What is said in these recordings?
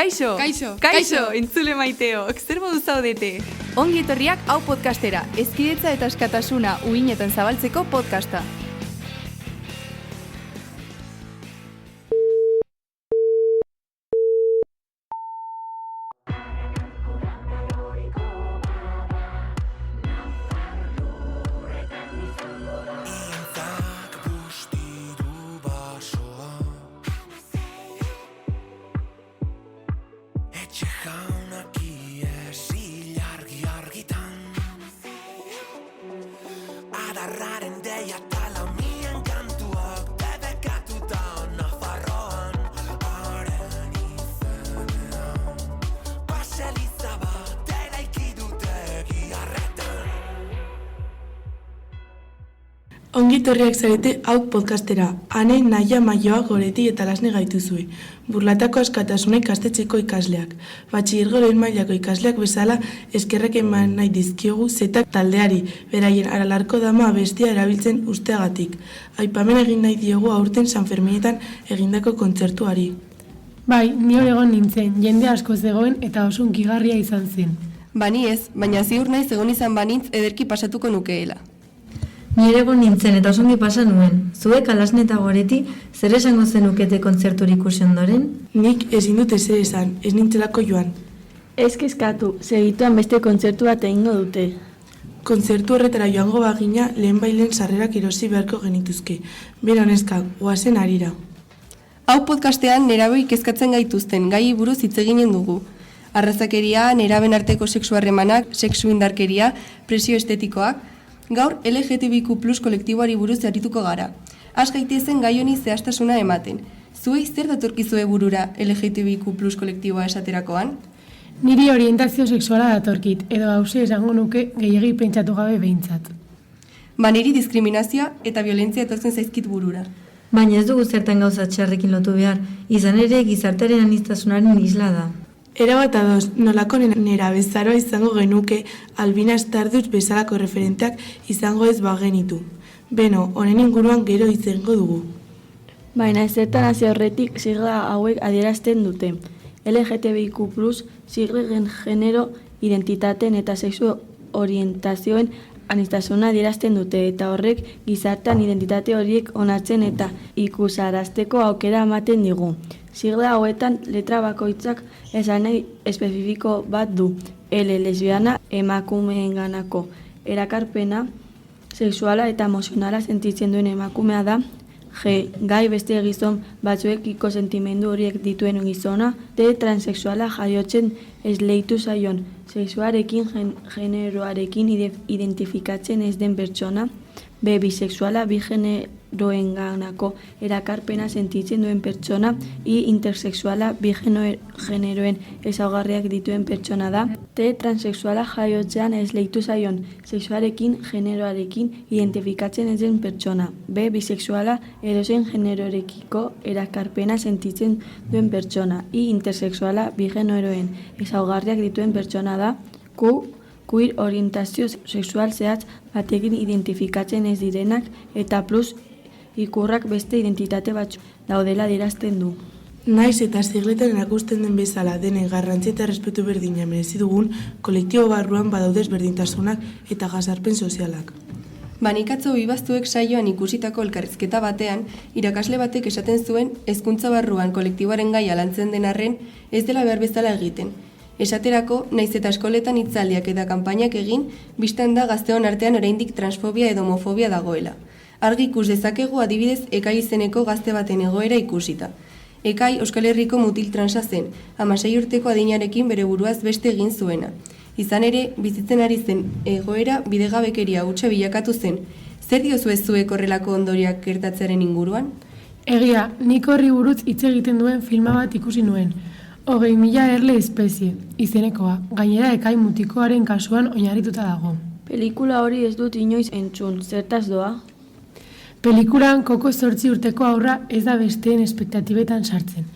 Kaixo! Entzule maiteok, zer modu zaudete? Ongi etorriak hau podcastera, hezkidetza eta askatasuna uhinetan zabaltzeko podcasta. Ongi etorriak zarete hau podcastera. Ane, Naia, Maioa, Goreti eta Lasne gaituzue. Burlatako askatasuna ikastetxeko ikasleak. Batxilergo lehen mailako ikasleak bezala eskerrak eman nahi dizkiogu zetak taldeari, beraien aralarko dama abestia erabiltzen usteagatik. Aipamen egin nahi diogu aurten Sanferminetan egindako kontzertuari. Bai, ni hor egon nintzen, jende asko zegoen eta oso hunkigarria izan zen. Bani ez, baina ziur naiz egon izan banintz ederki pasatuko nukeela. Ni ere egon nintzen eta osongi pasa nuen. Zuek Lasne eta Goreti zer esango zenukete kontzerturi ikusi ondoren? Nik ezin dut ezer esan, ez nintzelako joan. Ez kezkatu, segituan beste kontzertu bat egingo dute. Kontzertu horretara joango bagina lehen sarrerak erosi beharko genituzke. Bera neska, goazen harira. Hau podcastean nerabei kezkatzen gaituzten gai buruz hitz eginen dugu. Arrazakeria, neraben arteko sexu harremanak, sexu indarkeria, presio estetikoak. Gaur LGTBIQ+ kolektiboari buruz arituko gara. Has gaitezen gai honi zehaztasuna ematen. Zuei zer datorkizue burura LGTBIQ+ kolektiboa esaterakoan? Niri orientazio sexuala datorkit, edo hause esango nuke gehiegi pentsatu gabe behintzat. Niri diskriminazioa eta violentzia etortzen zaizkit burura. Baina ez dugu zertan gauza txarrekin lotu behar, izan ere gizartearen aniztasunaren isla da. Erabat ados, nolako nerabezaroa izango genuke Albina Stardust bezalako referenteak izango ez bagenitu. Beno, honen inguruan gero izango dugu. Baina ezertan hasi horretik sigla hauek adierazten dute. LGTBIQ+, siglen genero, identitateen eta sexu orientazioen aniztasuna adierazten dute eta horrek gizartean identitate horiek onartzen eta ikusarazteko aukera ematen digu. Sigla hauetan letra bakoitzak esan nahi espezifiko bat du. L, lesbiana, emakumeenganako erakarpena, sexuala eta emozionala sentitzen duen emakumea da. G, gai beste gizon batzuekiko sentimendu horiek dituen gizona. D, transexuala jaiotzen esleitu zaion, sexuarekin, generoarekin identifikatzen ez den pertsona. B, bisexuala, bi generoenganako erakarpena sentitzen duen pertsona. I, intersexuala, bi generoen ezaugarriak dituen pertsona da. T, transexuala jaiotzean esleitu zaion, sexuarekin, generoarekin identifikatzen ez den pertsona. B, bisexuala, edozein generorekiko erakarpena sentitzen duen pertsona. I, intersexuala, bi generoen ezaugarriak dituen pertsona da. Q, queer orientazio sexual zehatz batekin identifikatzen ez direnak eta plus ikurrak beste identitate batzu daudela adierazten du. Naiz eta sigletan erakusten den bezala denen garrantzi eta respetu berdina merezi dugun kolektibo barruan badaudez berdintasunak eta jazarpen sozialak. Banikatzo bibaztuek saioan ikusitako elkarrizketa batean, irakasle batek esaten zuen hezkuntza barruan kolektiboaren gaia lantzen den arren ez dela behar bezala egiten. Esaterako, naiz eta eskoletan hitzaldiak eta kanpainak egin, bistan da gazteon artean oraindik transfobia edo homofobia dagoela. Argi ikus dezakegu adibidez Ekai izeneko gazte baten egoera ikusita. Ekai Euskal Herriko mutil transa zen, 16 urteko adinarekin bere buruaz beste egin zuena. Izan ere, bizitzen ari zen egoera bidegabekeria hutsa bilakatu zen. Zer diozu ez zuek horrelako ondoriak gertatzearen inguruan? Egia, nik horri buruz hitz egiten duen filma bat ikusi nuen. 20.000 erle espezie, izenekoa, gainera Ekai mutikoaren kasuan oinarrituta dago. Pelikula hori ez dut inoiz entzun, zertaz doa? Pelikulan koko 8 urteko aurra ez da besteen espektatibetan sartzen.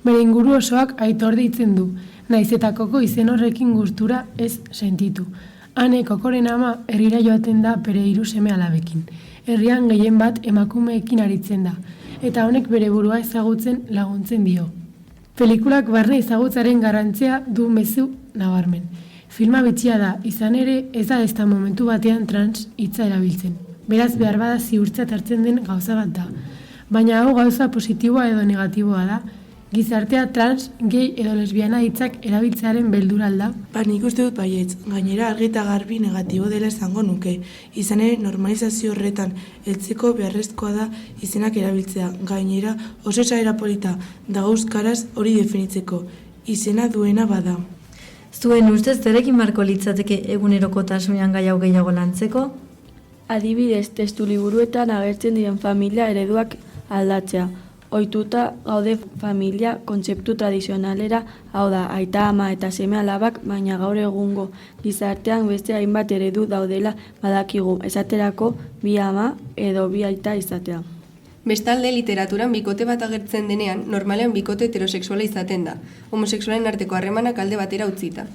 Bere inguru osoak aitor deitzen du, naiz eta koko izen horrekin gustura ez sentitu. Ane kokoren ama herrira joaten da bere 3 seme alabekin. Herrian gehien bat emakumeekin aritzen da, eta honek bere burua ezagutzen laguntzen dio. Pelikulak barne ezagutzaren garrantzia du mezu nabarmen. Filma bitxia da, izan ere ez da momentu batean trans hitza erabiltzen. Beraz behar bada ziurtzat hartzen den gauza bat da. Baina hau gauza positiboa edo negatiboa da, gizartea trans, gay edo lesbiana hitzak erabiltzearen beldura alda. Nik uste dut baietz, gainera argi eta garbi negatibo dela esango nuke. Izan ere normalizazio horretan heltzeko beharrezkoa da izenak erabiltzea. Gainera oso esaera polita dago euskaraz hori definitzeko. Izena duena bada. Zuen ustez zerekin marko litzateke egunerokotasunean gai hau gehiago lantzeko? Adibidez, testu liburuetan agertzen diren familia ereduak aldatzea. Ohituta gaude familia kontzeptu tradizionalera, hau da, aita ama eta seme alabak, baina gaur egungo gizartean beste hainbat eredu daudela badakigu, esaterako bi ama edo bi aita izatea. Bestalde, literaturan bikote bat agertzen denean, normalean bikote heterosexuala izaten da, homosexualen arteko harremanak alde batera utzita.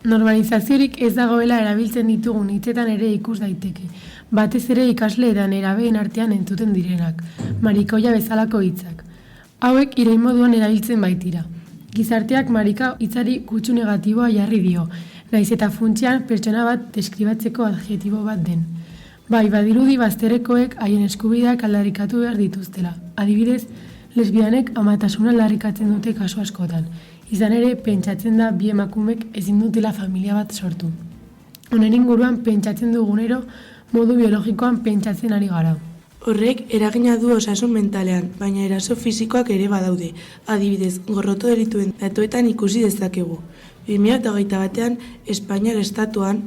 Normalizaziorik ez dagoela erabiltzen ditugun hitzetan ere ikus daiteke. Batez ere ikasle eta nerabeen artean entzuten direnak, marikoia bezalako hitzak. Hauek irain moduan erabiltzen baitira. Gizarteak marika hitzari kutsu negatiboa jarri dio, naiz eta funtsean pertsona bat deskribatzeko adjektibo bat den. Bai, badirudi bazterrekoek haien eskubideak aldarrikatu behar dituztela. Adibidez, lesbianek amatasuna aldarrikatzen dute kasu askotan. Izan ere, pentsatzen da bi emakumek ezin dutela familia bat sortu. Honen inguruan pentsatzen dugunero, modu biologikoan pentsatzen ari gara. Horrek eragina du osasun mentalean, baina eraso fisikoak ere badaude. Adibidez, gorroto delituen datuetan ikusi dezakegu. 2021 Espainiar estatuan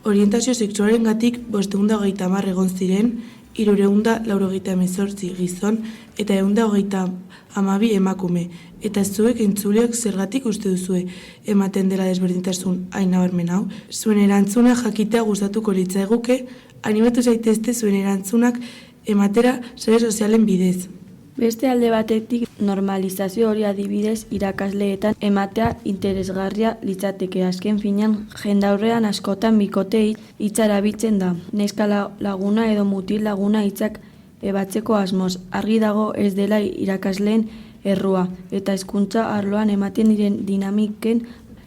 orientazio sexualengatik 530 egon ziren, 398 gizon eta 132 emakume. Eta zuek entzuleok zergatik uste duzue ematen dela desberdintasun hain nabarmen hau? Zuen erantzuna jakitea gustatuko litzaiguke, animatu zaitezte zuen erantzunak ematera sare sozialen bidez. Beste alde batetik, normalizazio hori adibidez irakasleetan ematea interesgarria litzateke. Azken finean, jendaurrean askotan bikote hitza erabiltzen da. Neska laguna edo mutil laguna hitzak ebatzeko asmoz. Argi dago ez dela irakasleen errua eta hezkuntza arloan ematen diren dinamiken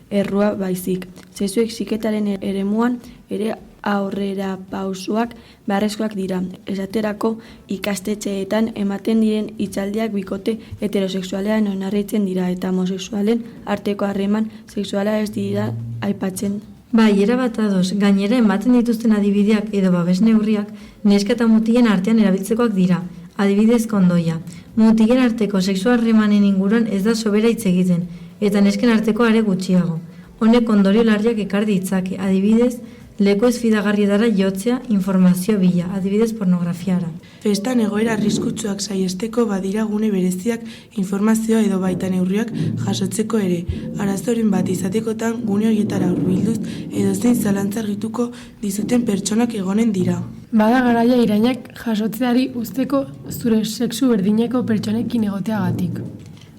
errua baizik. Sexu heziketaren eremuan ere aurrera pausuak beharrezkoak dira. Esaterako ikastetxeetan ematen diren hitzaldiak bikote heterosexualean oinarritzen dira eta homosexualen arteko harreman sexuala ez dira aipatzen. Bai, erabat ados, gainera ematen dituzten adibideak edo babes neurriak neska eta mutilen artean erabiltzekoak dira. Adibidez kondoia. Mutilen arteko sexu harremanen inguruan ez da sobera hitz egiten, eta nesken arteko are gutxiago. Honek ondorio larriak ekar ditzake, adibidez, leku ez fidagarrietara jotzea informazio bila, adibidez pornografiara. Festan egoera arriskutsuak saihesteko badira gune bereziak informazioa edo baita neurriak jasotzeko ere. Arazoren bat izatekotan gune horietara hurbilduz edozein zalantza argituko dizuten pertsonak egonen dira. Bada garaia irainak jasotzeari usteko zure sexu berdineko pertsonekin egoteagatik.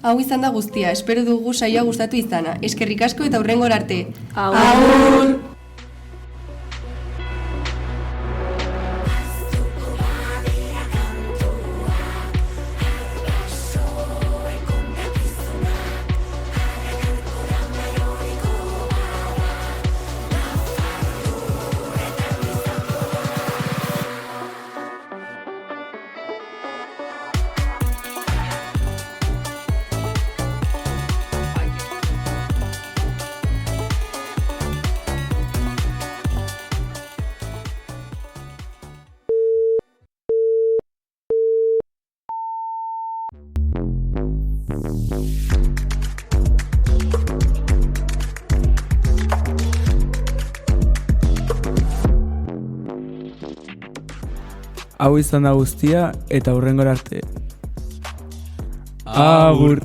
Hau izan da guztia, espero dugu saioa gustatu izana. Eskerrik asko eta hurrengora arte. Agur! Hau izan da guztia eta hurrengora arte. Agur!